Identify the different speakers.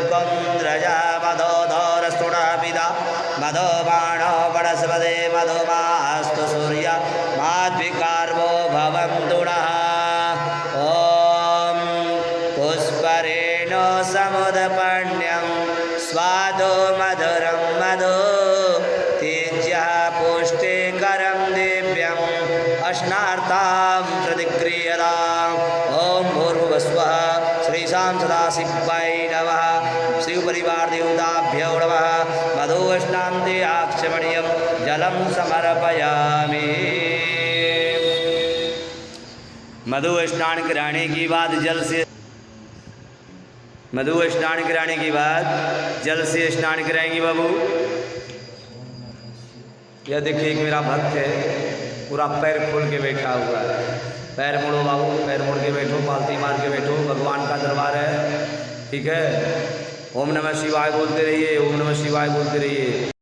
Speaker 1: कुन्द्रजा मधोधरस्तुणापिता मधो बाणो वनस्पते मधुमास्तु सूर्य माध्विकार्वो भवन्तु नः। ॐ पुष्परेण समुदपर्ण्यं स्वादो मधुरं मधु तेज्यः पुष्टिकरं दिव्यम् अश्नार्तां प्रतिक्रियताम्। ॐ भूर्भुवस्वः श्रीशां सदाशिवाय नमः। शिवपरिवार देवताभ्यो नमः। मधुस्नान्ते आक्षमणीयं जलं समर्पयामि। मधु स्नान कराने की बाद जल से स्नान कराएंगी बाबू। यह देखिए एक मेरा भक्त है, पूरा पैर खोल के बैठा हुआ है। पैर मोड़ो बाबू, पैर मोड़ के बैठो, पालती मार के बैठो, भगवान का दरबार है, ठीक है। ओम नमः शिवाय बोलते रहिए, ओम नमः शिवाय बोलते रहिए।